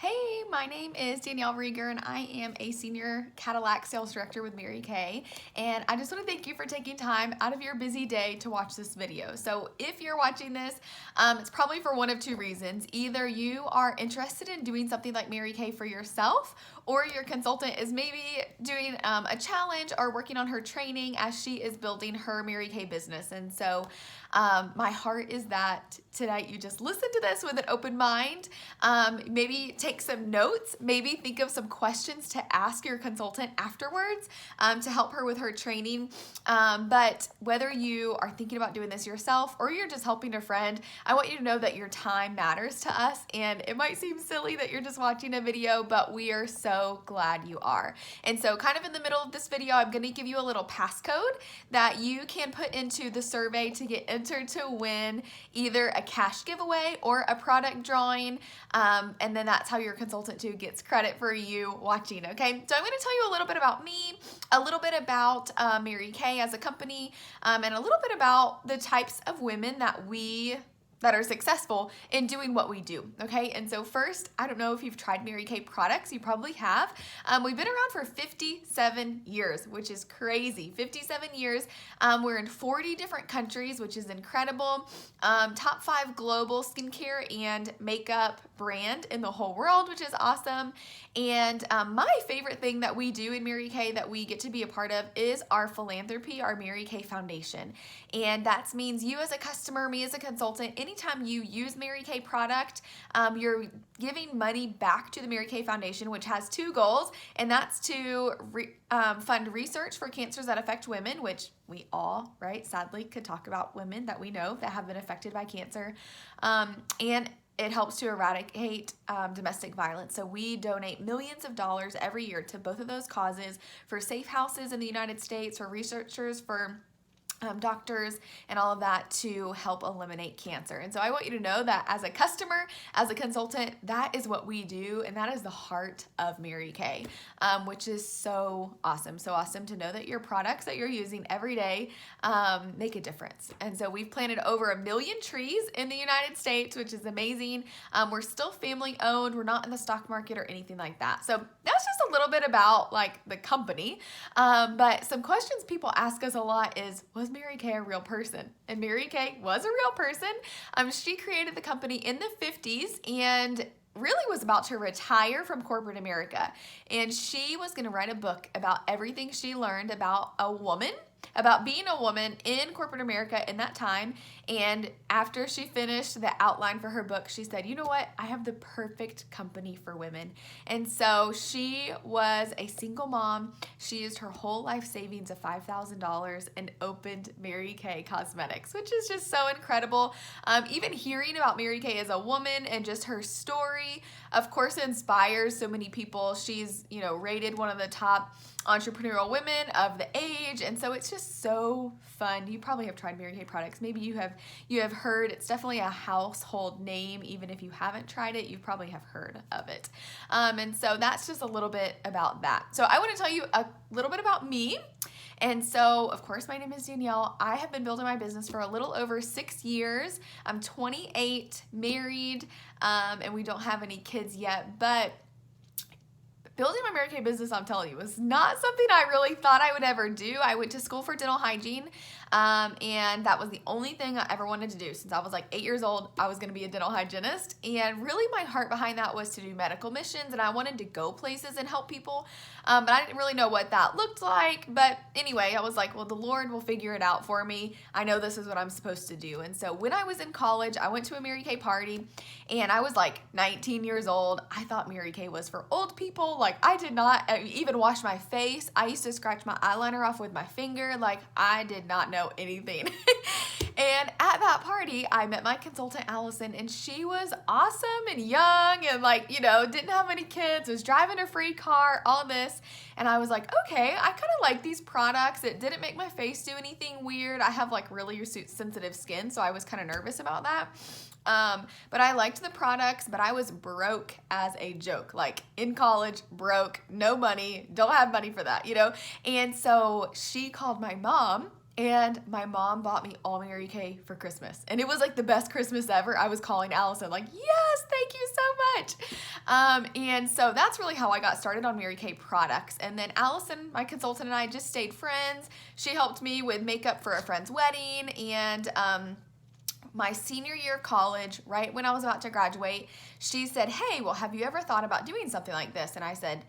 Hey, my name is Danielle Rieger, and I am a senior Cadillac sales director with Mary Kay. And I just want to thank you for taking time out of your busy day to watch this video. So if you're watching this, it's probably for one of two reasons. Either you are interested in doing something like Mary Kay for yourself, or your consultant is maybe doing a challenge or working on her training as she is building her Mary Kay business. And so my heart is that tonight you just listen to this with an open mind, maybe take some notes, maybe think of some questions to ask your consultant afterwards to help her with her training. But whether you are thinking about doing this yourself or you're just helping a friend, I want you to know that your time matters to us. And it might seem silly that you're just watching a video, but we are so glad you are. And so kind of in the middle of this video, I'm going to give you a little passcode that you can put into the survey to get entered to win either a cash giveaway or a product drawing. And then that's how your consultant too gets credit for you watching, okay? So I'm going to tell you a little bit about me, a little bit about Mary Kay as a company, and a little bit about the types of women that are successful in doing what we do, okay? And so first, I don't know if you've tried Mary Kay products. You probably have. We've been around for 57 years, which is crazy. 57 years. We're in 40 different countries, which is incredible. Top 5 global skincare and makeup brand in the whole world, which is awesome. And my favorite thing that we do in Mary Kay that we get to be a part of is our philanthropy, our Mary Kay Foundation. And that means you as a customer, me as a consultant, anytime you use Mary Kay product, you're giving money back to the Mary Kay Foundation, which has 2 goals, and that's to fund research for cancers that affect women, which we all, right, sadly could talk about women that we know that have been affected by cancer, and it helps to eradicate domestic violence. So we donate millions of dollars every year to both of those causes, for safe houses in the United States, for researchers, for doctors, and all of that to help eliminate cancer. And so I want you to know that as a customer, as a consultant, that is what we do, and that is the heart of Mary Kay, which is so awesome. So awesome to know that your products that you're using every day make a difference. And so we've planted over 1 million trees in the United States, which is amazing. We're still family owned. We're not in the stock market or anything like that. So that's just a little bit about like the company. But some questions people ask us a lot is, was Mary Kay a real person? And Mary Kay was a real person. She created the company in the 50s and really was about to retire from corporate America. And she was going to write a book about everything she learned about about being a woman in corporate America in that time. And after she finished the outline for her book, she said, you know what? I have the perfect company for women. And so she was a single mom. She used her whole life savings of $5,000 and opened Mary Kay Cosmetics, which is just so incredible. Even hearing about Mary Kay as a woman and just her story, of course, inspires so many people. She's, rated one of the top entrepreneurial women of the age, and so it's just so fun. You probably have tried Mary Kay products. Maybe you have heard. It's definitely a household name. Even if you haven't tried it, you probably have heard of it. And so that's just a little bit about that. So I want to tell you a little bit about me. And so, of course, my name is Danielle. I have been building my business for a little over 6 years. I'm 28, married, and we don't have any kids yet, but building my Mary Kay business, I'm telling you, was not something I really thought I would ever do. I went to school for dental hygiene, and that was the only thing I ever wanted to do. Since I was like 8 years old, I was going to be a dental hygienist, and really my heart behind that was to do medical missions, and I wanted to go places and help people, but I didn't really know what that looked like. But anyway, I was like, well, the Lord will figure it out for me. I know this is what I'm supposed to do. And so when I was in college, I went to a Mary Kay party, and I was like 19 years old. I thought Mary Kay was for old people. Like, I did not even wash my face. I used to scratch my eyeliner off with my finger. Like, I did not know anything. And at that party, I met my consultant, Allison, and she was awesome and young and didn't have any kids, was driving a free car, all this. And I was like, okay, I kind of like these products. It didn't make my face do anything weird. I have like really sensitive skin, so I was kind of nervous about that. But I liked the products, but I was broke as a joke. Like in college, broke, no money, don't have money for that, And so she called my mom, and my mom bought me all Mary Kay for Christmas. And it was like the best Christmas ever. I was calling Allison like, yes, thank you so much. And so that's really how I got started on Mary Kay products. And then Allison, my consultant, and I just stayed friends. She helped me with makeup for a friend's wedding, and my senior year of college, right when I was about to graduate, she said, hey, well, have you ever thought about doing something like this? And I said,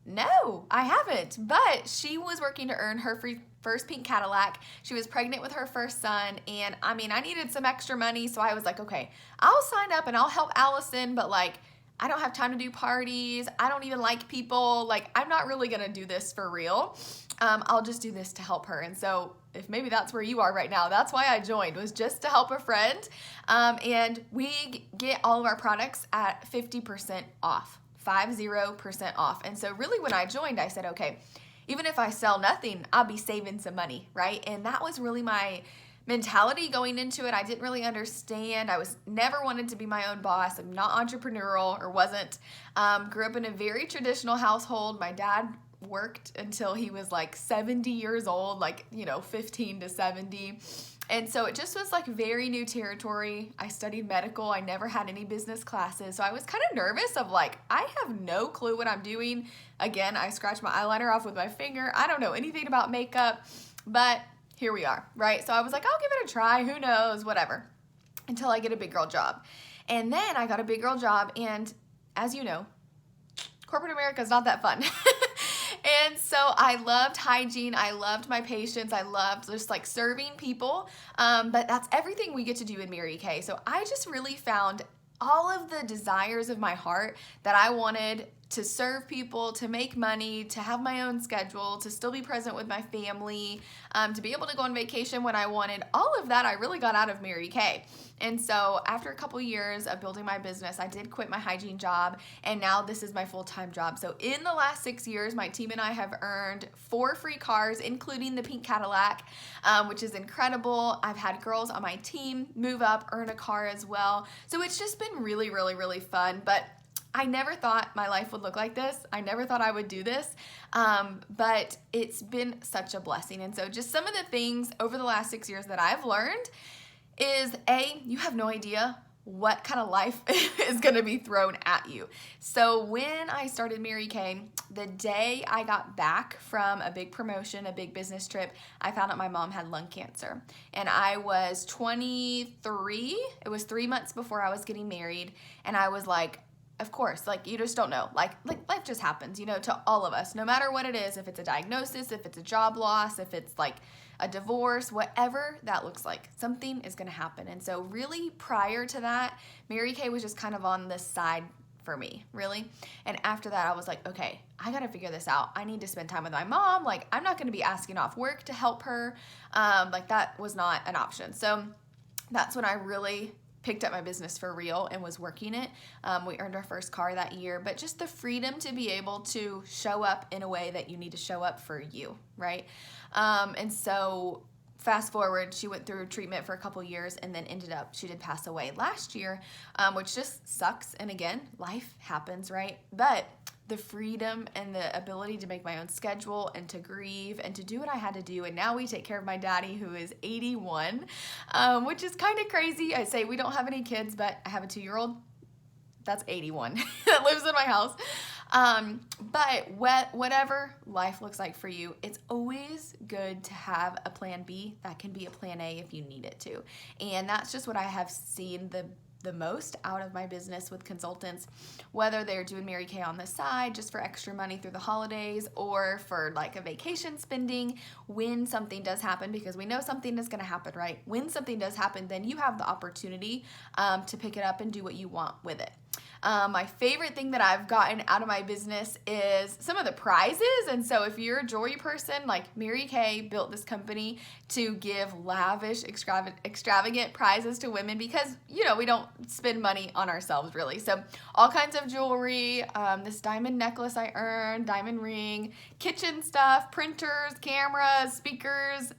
no, I haven't. But she was working to earn her first pink Cadillac. She was pregnant with her first son. And I mean, I needed some extra money. So I was like, okay, I'll sign up and I'll help Allison. But like, I don't have time to do parties. I don't even like people. Like, I'm not really going to do this for real. I'll just do this to help her. And so if maybe that's where you are right now, that's why I joined, was just to help a friend. And we get all of our products at 50% off, 50% off. And so really when I joined, I said, okay, even if I sell nothing, I'll be saving some money, right? And that was really my mentality going into it. I didn't really understand. I was never wanted to be my own boss. I'm not entrepreneurial, or wasn't. Grew up in a very traditional household. My dad worked until he was like 70 years old, like, 15 to 70. And so it just was like very new territory. I studied medical. I never had any business classes. So I was kind of nervous of like, I have no clue what I'm doing. Again, I scratched my eyeliner off with my finger. I don't know anything about makeup, but here we are, right? So I was like, I'll give it a try. Who knows, whatever, until I get a big girl job. And then I got a big girl job. And as you know, corporate America is not that fun. And so I loved hygiene. I loved my patients. I loved just like serving people. But that's everything we get to do in Mary Kay. So I just really found all of the desires of my heart that I wanted to serve people, to make money, to have my own schedule, to still be present with my family, to be able to go on vacation when I wanted. All of that I really got out of Mary Kay. And so after a couple years of building my business, I did quit my hygiene job, and now this is my full-time job. So in the last 6 years, my team and I have earned 4 free cars, including the pink Cadillac, which is incredible. I've had girls on my team move up, earn a car as well. So it's just been really, really, really fun. But I never thought my life would look like this. I never thought I would do this, but it's been such a blessing. And so just some of the things over the last 6 years that I've learned is, A, you have no idea what kind of life is going to be thrown at you. So when I started Mary Kay, the day I got back from a big promotion, a big business trip, I found out my mom had lung cancer. And I was 23. It was 3 months before I was getting married. And I was like, of course, like, you just don't know. Like life just happens, to all of us, no matter what it is, if it's a diagnosis, if it's a job loss, if it's like a divorce, whatever that looks like, something is going to happen. And so really prior to that, Mary Kay was just kind of on this side for me, really. And after that, I was like, okay, I got to figure this out. I need to spend time with my mom. Like, I'm not going to be asking off work to help her. Like, that was not an option. So that's when I really picked up my business for real and was working it. We earned our first car that year, but just the freedom to be able to show up in a way that you need to show up for you, right? And so fast forward, she went through treatment for a couple years and then she did pass away last year, which just sucks. And again, life happens, right? But the freedom and the ability to make my own schedule and to grieve and to do what I had to do. And now we take care of my daddy, who is 81, which is kind of crazy. I say we don't have any kids, but I have a 2-year-old. That's 81 that lives in my house. But whatever life looks like for you, it's always good to have a plan B that can be a plan A if you need it to. And that's just what I have seen the most out of my business with consultants, whether they're doing Mary Kay on the side just for extra money through the holidays or for like a vacation spending. When something does happen, because we know something is going to happen, right? When something does happen, then you have the opportunity to pick it up and do what you want with it. My favorite thing that I've gotten out of my business is some of the prizes. And so if you're a jewelry person, like Mary Kay built this company to give lavish, extravagant prizes to women because, we don't spend money on ourselves really. So all kinds of jewelry, this diamond necklace I earned, diamond ring, kitchen stuff, printers, cameras, speakers,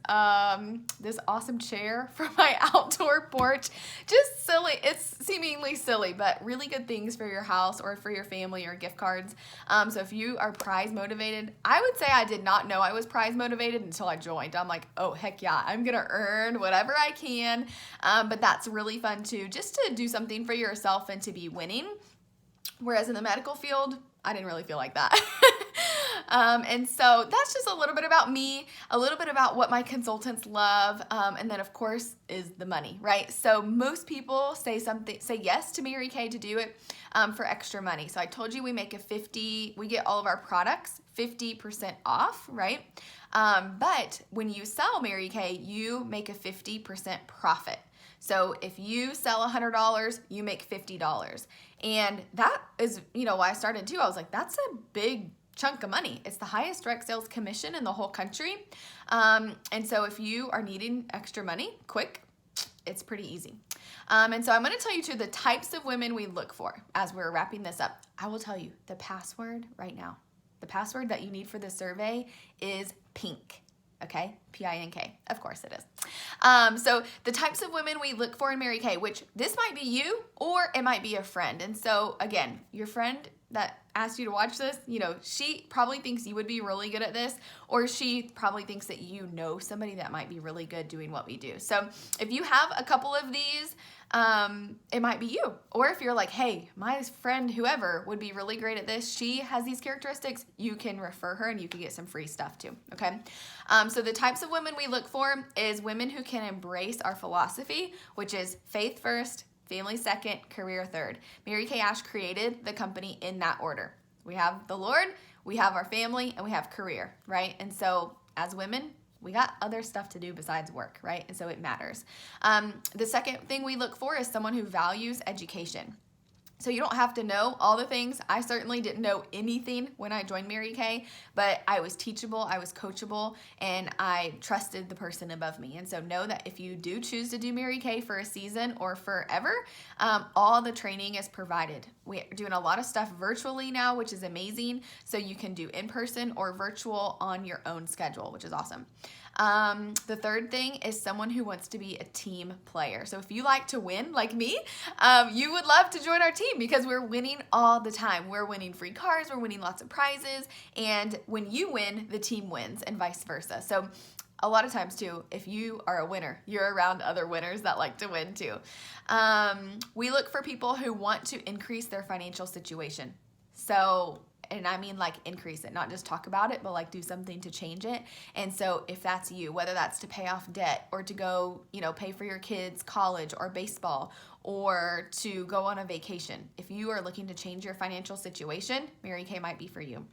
this awesome chair for my outdoor porch. Just silly. It's seemingly silly, but really good things for your house or for your family or gift cards. So if you are prize motivated, I would say I did not know I was prize motivated until I joined. I'm like, oh, heck yeah, I'm going to earn whatever I can. But that's really fun too, just to do something for yourself and to be winning. Whereas in the medical field, I didn't really feel like that. And so that's just a little bit about me, a little bit about what my consultants love, and then of course is the money, right? So most people say yes to Mary Kay to do it for extra money. So I told you we get all of our products 50% off, right? But when you sell Mary Kay, you make a 50% profit. So if you sell $100, you make $50. And that is, why I started too. I was like, that's a big chunk of money. It's the highest direct sales commission in the whole country. And so if you are needing extra money quick, it's pretty easy. And so I'm going to tell you too the types of women we look for as we're wrapping this up. I will tell you the password right now. The password that you need for this survey is PINK. Okay, P-I-N-K. Of course it is. So the types of women we look for in Mary Kay, which this might be you or it might be a friend. And so again, your friend that asked you to watch this, she probably thinks you would be really good at this, or she probably thinks that you know somebody that might be really good doing what we do. So if you have a couple of these, it might be you. Or if you're like, hey, my friend whoever would be really great at this, she has these characteristics, you can refer her and you can get some free stuff too, okay? So the types of women we look for is women who can embrace our philosophy, which is faith first, family second, career third. Mary Kay Ash created the company in that order. We have the Lord, we have our family, and we have career, right? And so as women, we got other stuff to do besides work, right? And so it matters. The second thing we look for is someone who values education. So you don't have to know all the things. I certainly didn't know anything when I joined Mary Kay, but I was teachable, I was coachable, and I trusted the person above me. And so know that if you do choose to do Mary Kay for a season or forever, all the training is provided. We're doing a lot of stuff virtually now, which is amazing. So you can do in-person or virtual on your own schedule, which is awesome. The third thing is someone who wants to be a team player. So if you like to win like me, you would love to join our team because we're winning all the time. We're winning free cars, we're winning lots of prizes, and when you win, the team wins and vice versa. So a lot of times too, if you are a winner, you're around other winners that like to win too. We look for people who want to increase their financial situation. So, and I mean like increase it, not just talk about it, but like do something to change it. And so if that's you, whether that's to pay off debt or to go, pay for your kids' college or baseball or to go on a vacation, if you are looking to change your financial situation, Mary Kay might be for you.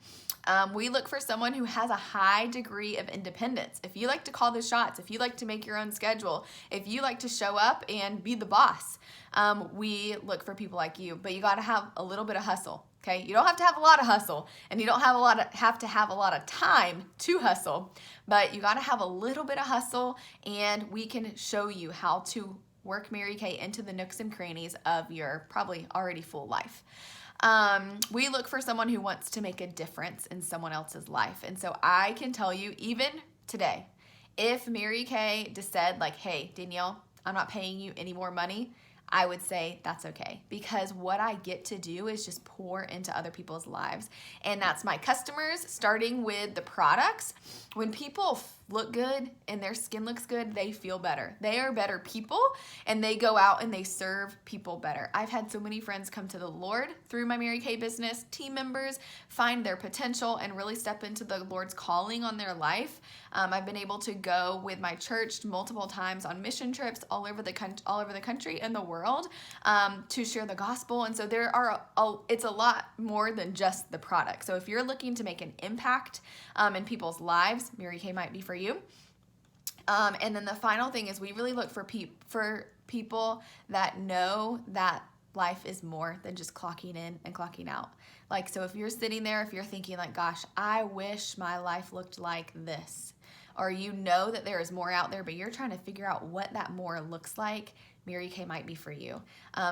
We look for someone who has a high degree of independence. If you like to call the shots, if you like to make your own schedule, if you like to show up and be the boss, we look for people like you, but you got to have a little bit of hustle. Okay, you don't have to have a lot of hustle, and you don't have to have a lot of time to hustle, but you got to have a little bit of hustle, and we can show you how to work Mary Kay into the nooks and crannies of your probably already full life. We look for someone who wants to make a difference in someone else's life, and so I can tell you, even today, if Mary Kay just said like, hey, Danielle, I'm not paying you any more money, I would say that's okay, because what I get to do is just pour into other people's lives. And that's my customers, starting with the products. When people look good and their skin looks good, they feel better. They are better people, and they go out and they serve people better. I've had so many friends come to the Lord through my Mary Kay business, team members find their potential and really step into the Lord's calling on their life. I've been able to go with my church multiple times on mission trips all over the country and the world to share the gospel. And so it's a lot more than just the product. So if you're looking to make an impact in people's lives, Mary Kay might be for you. And then the final thing is we really look for people that know that life is more than just clocking in and clocking out. Like, so if you're sitting there, if you're thinking like, gosh, I wish my life looked like this, or you know that there is more out there, but you're trying to figure out what that more looks like, Mary Kay might be for you.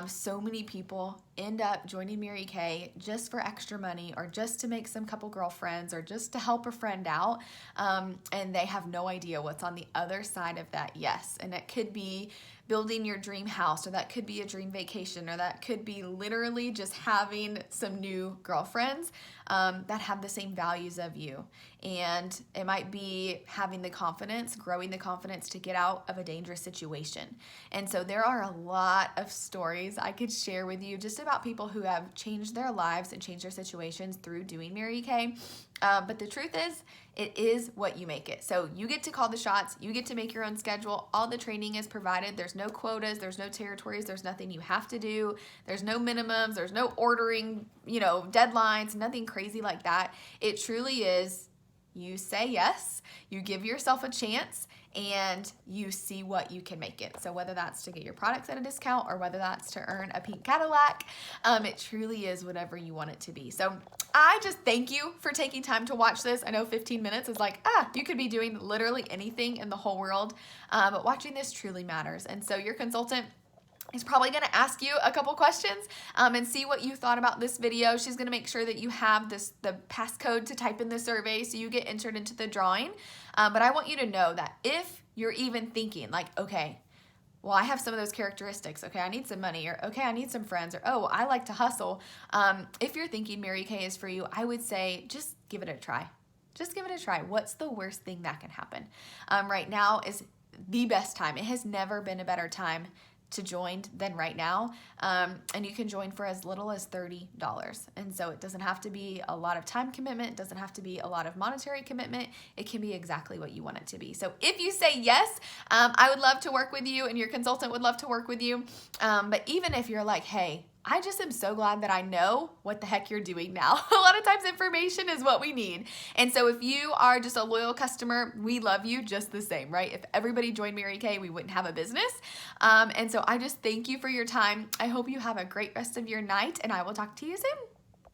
So many people end up joining Mary Kay just for extra money, or just to make some couple girlfriends, or just to help a friend out, and they have no idea what's on the other side of that yes. And it could be building your dream house, or that could be a dream vacation, or that could be literally just having some new girlfriends that have the same values of you. And it might be having the confidence, growing the confidence to get out of a dangerous situation. And so there are a lot of stories I could share with you just about people who have changed their lives and changed their situations through doing Mary Kay. But the truth is, it is what you make it. So you get to call the shots. You get to make your own schedule. All the training is provided. There's no quotas. There's no territories. There's nothing you have to do. There's no minimums. There's no ordering, deadlines, nothing crazy like that. It truly is, you say yes, you give yourself a chance, and you see what you can make it. So whether that's to get your products at a discount or whether that's to earn a pink Cadillac, it truly is whatever you want it to be. So I just thank you for taking time to watch this. I know 15 minutes is like, you could be doing literally anything in the whole world, but watching this truly matters. And so your consultant is probably going to ask you a couple questions and see what you thought about this video. She's going to make sure that you have the passcode to type in the survey so you get entered into the drawing. But I want you to know that if you're even thinking like, okay, well, I have some of those characteristics. Okay, I need some money, or okay, I need some friends, or oh, I like to hustle. If you're thinking Mary Kay is for you, I would say just give it a try. Just give it a try. What's the worst thing that can happen? Right now is the best time. It has never been a better time to join than right now, and you can join for as little as $30. And so it doesn't have to be a lot of time commitment, it doesn't have to be a lot of monetary commitment. It can be exactly what you want it to be. So if you say yes, I would love to work with you, and your consultant would love to work with you. But even if you're like, hey, I just am so glad that I know what the heck you're doing now. A lot of times information is what we need. And so if you are just a loyal customer, we love you just the same, right? If everybody joined Mary Kay, we wouldn't have a business. And so I just thank you for your time. I hope you have a great rest of your night, and I will talk to you soon.